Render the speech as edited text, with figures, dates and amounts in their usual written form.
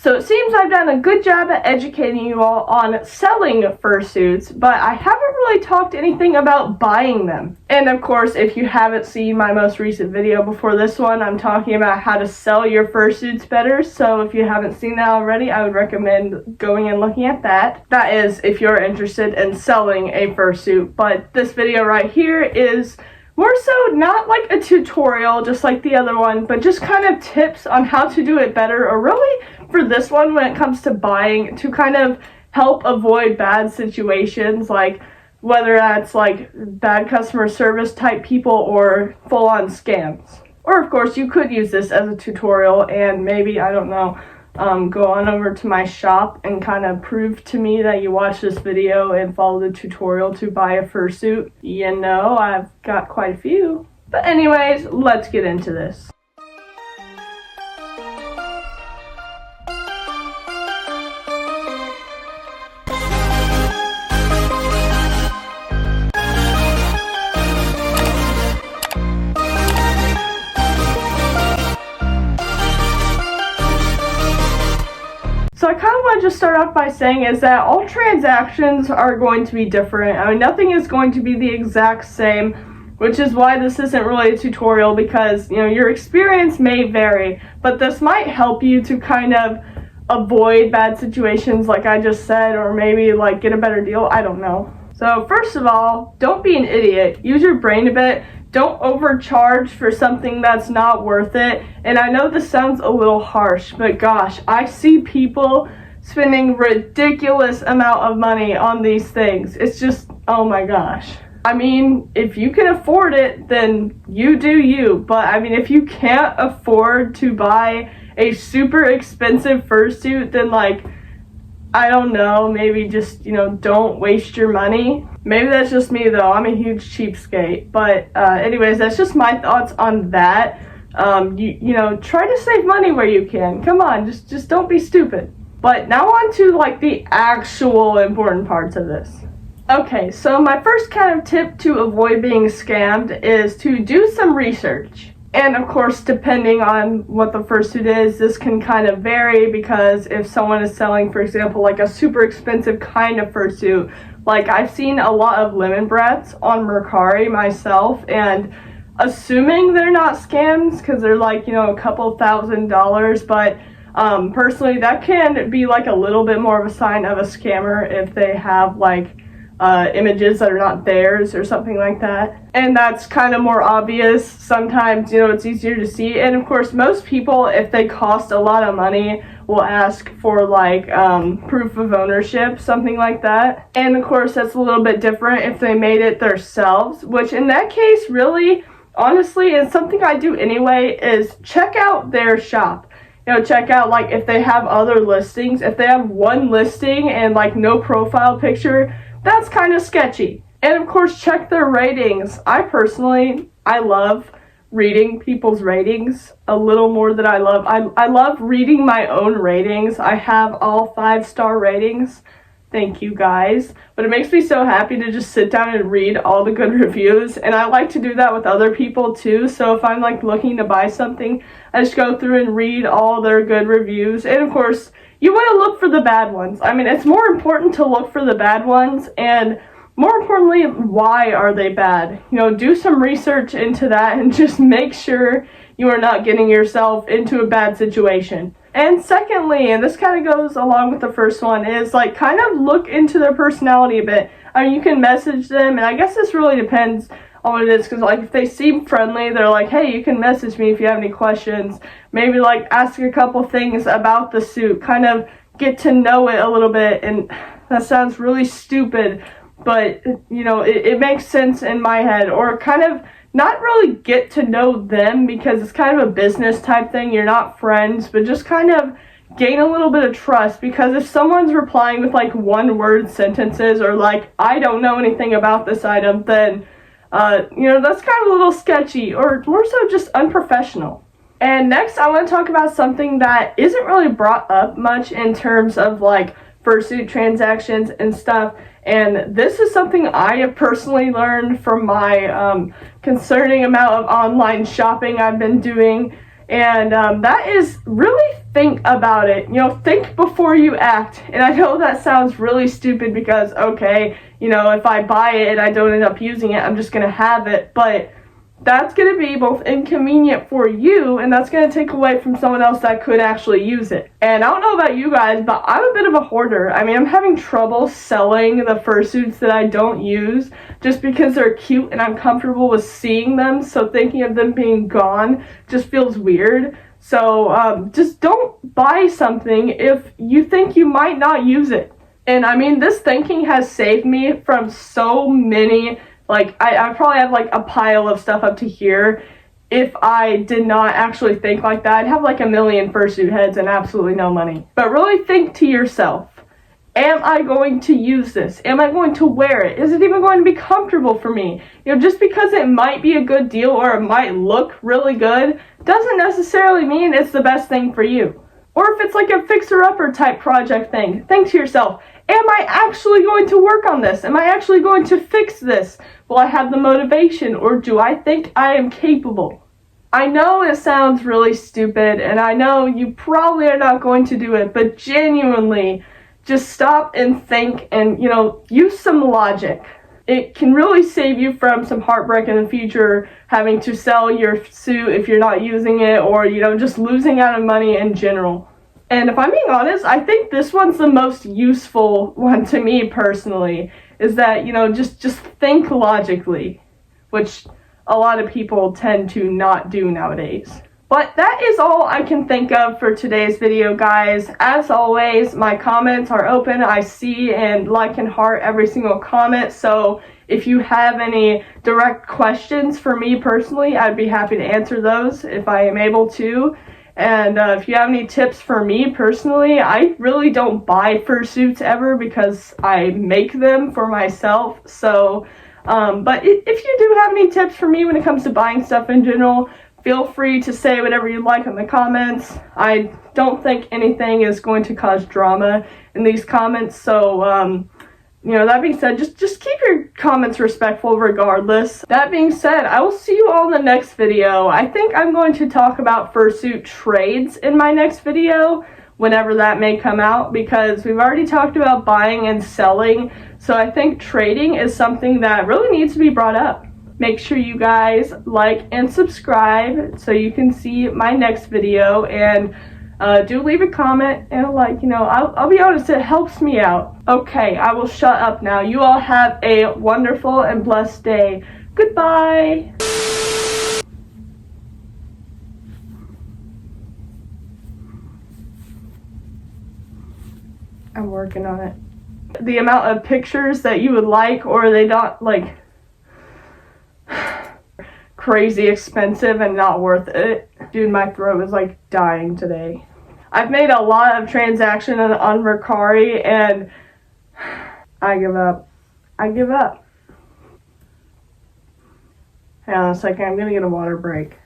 So it seems I've done a good job at educating you all on selling fursuits, but I haven't really talked anything about buying them. And of course, if you haven't seen my most recent video before this one, I'm talking about how to sell your fursuits better. So if you haven't seen that already, I would recommend going and looking at that. That is, if you're interested in selling a fursuit. But this video right here is more so not like a tutorial just like the other one, but just kind of tips on how to do it better, or really for this one when it comes to buying, to kind of help avoid bad situations, like whether that's like bad customer service type people or full-on scams. Or of course you could use this as a tutorial and maybe, I don't know, go on over to my shop and kind of prove to me that you watched this video and follow the tutorial to buy a fursuit. You know, I've got quite a few. But anyways, let's get into this. So I kind of want to just start off by saying is that all transactions are going to be different. I mean, nothing is going to be the exact same, which is why this isn't really a tutorial, because, you know, your experience may vary, but this might help you to kind of avoid bad situations like I just said, or maybe like get a better deal. I don't know. So first of all, don't be an idiot. Use your brain a bit. Don't overcharge for something that's not worth it. And I know this sounds a little harsh, but gosh, I see people spending ridiculous amount of money on these things. It's just, oh my gosh. I mean, if you can afford it, then you do you. But I mean, if you can't afford to buy a super expensive fursuit, then like, I don't know, maybe just, you know, don't waste your money. Maybe that's just me though, I'm a huge cheapskate. But anyways, that's just my thoughts on that. You know, try to save money where you can. Come on, just don't be stupid. But now on to like the actual important parts of this. Okay, so my first kind of tip to avoid being scammed is to do some research. And of course, depending on what the fursuit is, this can kind of vary, because if someone is selling, for example, like a super expensive kind of fursuit, like I've seen a lot of lemon breaths on Mercari myself, and assuming they're not scams because they're like, you know, a couple $1,000s, but personally that can be like a little bit more of a sign of a scammer if they have like images that are not theirs or something like that. And that's kind of more obvious. Sometimes, you know, it's easier to see. And of course, most people, if they cost a lot of money, will ask for like proof of ownership, something like that. And of course, that's a little bit different if they made it themselves, which in that case, really, honestly, and something I do anyway, is check out their shop. You know, check out like if they have other listings. If they have one listing and like no profile picture, that's kind of sketchy. And of course, check their ratings. I love reading people's ratings a little more than I love reading my own ratings. I have all 5-star ratings. Thank you guys. But it makes me so happy to just sit down and read all the good reviews. And I like to do that with other people too. So if I'm like looking to buy something, I just go through and read all their good reviews. And of course, you want to look for the bad ones. I mean, it's more important to look for the bad ones, and more importantly, why are they bad? You know, do some research into that and just make sure you are not getting yourself into a bad situation. And secondly, and this kind of goes along with the first one, is like kind of look into their personality a bit. I mean, you can message them, and I guess this really depends on what it is, because like if they seem friendly, they're like, hey, you can message me if you have any questions. Maybe like ask a couple things about the suit, kind of get to know it a little bit. And that sounds really stupid, but you know, it makes sense in my head. Or kind of not really get to know them, because it's kind of a business type thing. You're not friends, but just kind of gain a little bit of trust, because if someone's replying with like one-word sentences or like, I don't know anything about this item, then you know, that's kind of a little sketchy, or more so just unprofessional. And next, I want to talk about something that isn't really brought up much in terms of like fursuit transactions and stuff. And this is something I have personally learned from my concerning amount of online shopping I've been doing. And that is really think about it. Think before you act. And I know that sounds really stupid because, okay, if I buy it and I don't end up using it, I'm just going to have it. But that's going to be both inconvenient for you, and that's going to take away from someone else that could actually use it. And I don't know about you guys, but I'm a bit of a hoarder. I mean, I'm having trouble selling the fursuits that I don't use just because they're cute and I'm comfortable with seeing them, so thinking of them being gone just feels weird. So just don't buy something if you think you might not use it. And I mean, this thinking has saved me from so many. I probably have a pile of stuff up to here. If I did not actually think like that, I'd have a million fursuit heads and absolutely no money. But really think to yourself, am I going to use this? Am I going to wear it? Is it even going to be comfortable for me? Just because it might be a good deal or it might look really good, doesn't necessarily mean it's the best thing for you. Or if it's a fixer-upper type project thing, think to yourself, am I actually going to work on this? Am I actually going to fix this? Will I have the motivation, or do I think I am capable? I know it sounds really stupid, and I know you probably are not going to do it, but genuinely, just stop and think and, use some logic. It can really save you from some heartbreak in the future, having to sell your suit if you're not using it, or, just losing out on money in general. And if I'm being honest, I think this one's the most useful one to me personally, is that, just think logically, which a lot of people tend to not do nowadays. But that is all I can think of for today's video, guys. As always, my comments are open. I see and like and heart every single comment, so if you have any direct questions for me personally, I'd be happy to answer those if I am able to. And if you have any tips for me personally, I really don't buy fursuits ever because I make them for myself. So, but if you do have any tips for me when it comes to buying stuff in general, feel free to say whatever you like in the comments. I don't think anything is going to cause drama in these comments. So, that being said, just keep your comments respectful regardless. That being said, I will see you all in the next video. I think I'm going to talk about fursuit trades in my next video, whenever that may come out, because we've already talked about buying and selling, so I think trading is something that really needs to be brought up. Make sure you guys like and subscribe so you can see my next video, and do leave a comment and I'll be honest, it helps me out. Okay, I will shut up now. You all have a wonderful and blessed day. Goodbye. I'm working on it. The amount of pictures that you would like, or they not crazy expensive and not worth it. Dude, my throat is dying today. I've made a lot of transactions on Mercari and I give up. Hang on a second, I'm gonna get a water break.